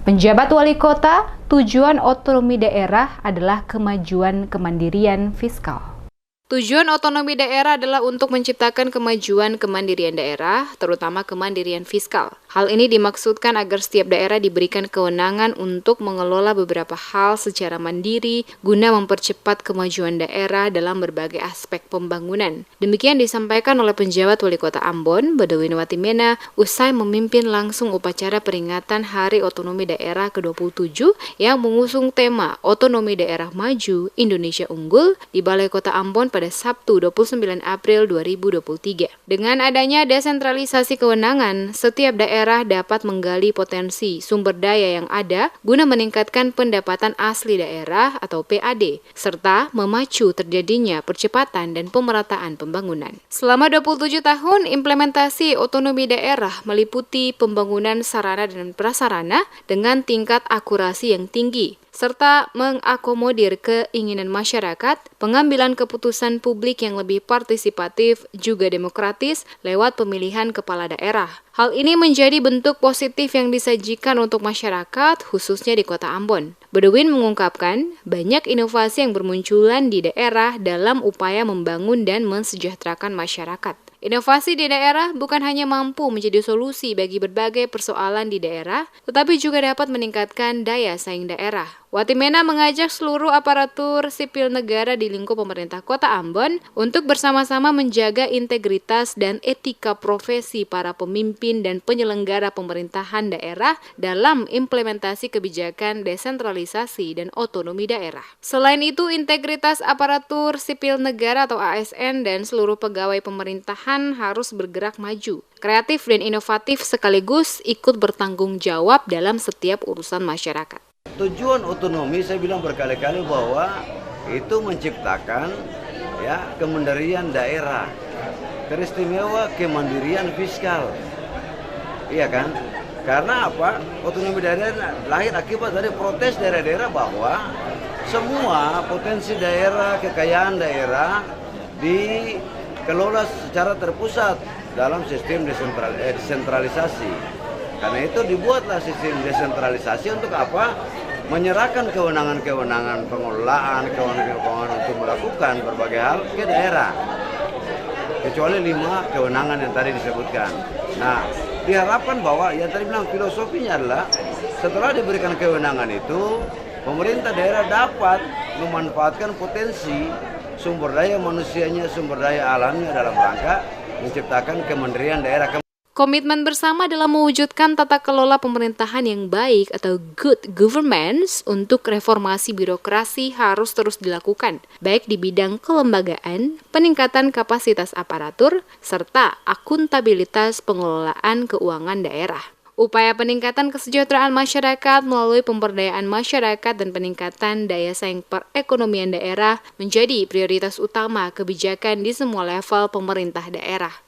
Penjabat wali kota, tujuan otonomi daerah adalah kemajuan kemandirian fiskal. Tujuan otonomi daerah adalah untuk menciptakan kemajuan kemandirian daerah, terutama kemandirian fiskal. Hal ini dimaksudkan agar setiap daerah diberikan kewenangan untuk mengelola beberapa hal secara mandiri guna mempercepat kemajuan daerah dalam berbagai aspek pembangunan. Demikian disampaikan oleh penjabat wali kota Ambon, Badawinawati Mena, usai memimpin langsung upacara peringatan Hari Otonomi Daerah ke-27 yang mengusung tema Otonomi Daerah Maju, Indonesia Unggul di Balai Kota Ambon pada Sabtu 29 April 2023. Dengan adanya desentralisasi kewenangan, setiap daerah dapat menggali potensi sumber daya yang ada guna meningkatkan pendapatan asli daerah atau PAD, serta memacu terjadinya percepatan dan pemerataan pembangunan. Selama 27 tahun, implementasi otonomi daerah meliputi pembangunan sarana dan prasarana dengan tingkat akurasi yang tinggi, serta mengakomodir keinginan masyarakat, pengambilan keputusan publik yang lebih partisipatif juga demokratis lewat pemilihan kepala daerah. Hal ini menjadi bentuk positif yang disajikan untuk masyarakat, khususnya di Kota Ambon. Badawin mengungkapkan, banyak inovasi yang bermunculan di daerah dalam upaya membangun dan mensejahterakan masyarakat. Inovasi di daerah bukan hanya mampu menjadi solusi bagi berbagai persoalan di daerah, tetapi juga dapat meningkatkan daya saing daerah. Wati Mena mengajak seluruh aparatur sipil negara di lingkup pemerintah Kota Ambon untuk bersama-sama menjaga integritas dan etika profesi para pemimpin dan penyelenggara pemerintahan daerah dalam implementasi kebijakan desentralisasi dan otonomi daerah. Selain itu, integritas aparatur sipil negara atau ASN dan seluruh pegawai pemerintahan harus bergerak maju, kreatif dan inovatif sekaligus ikut bertanggung jawab dalam setiap urusan masyarakat. Tujuan otonomi saya bilang berkali-kali bahwa itu menciptakan kemandirian daerah, teristimewa kemandirian fiskal. Iya kan? Karena apa? Otonomi daerah lahir akibat dari protes daerah-daerah bahwa semua potensi daerah, kekayaan daerah dikelola secara terpusat dalam sistem desentralisasi. Karena itu dibuatlah sistem desentralisasi untuk apa? Menyerahkan kewenangan-kewenangan pengelolaan, kewenangan-kewenangan untuk melakukan berbagai hal ke daerah. Kecuali 5 kewenangan yang tadi disebutkan. Nah, diharapkan bahwa yang tadi bilang filosofinya adalah setelah diberikan kewenangan itu, pemerintah daerah dapat memanfaatkan potensi sumber daya manusianya, sumber daya alamnya dalam rangka menciptakan kemandirian daerah. Komitmen bersama dalam mewujudkan tata kelola pemerintahan yang baik atau good governance untuk reformasi birokrasi harus terus dilakukan, baik di bidang kelembagaan, peningkatan kapasitas aparatur, serta akuntabilitas pengelolaan keuangan daerah. Upaya peningkatan kesejahteraan masyarakat melalui pemberdayaan masyarakat dan peningkatan daya saing perekonomian daerah menjadi prioritas utama kebijakan di semua level pemerintah daerah.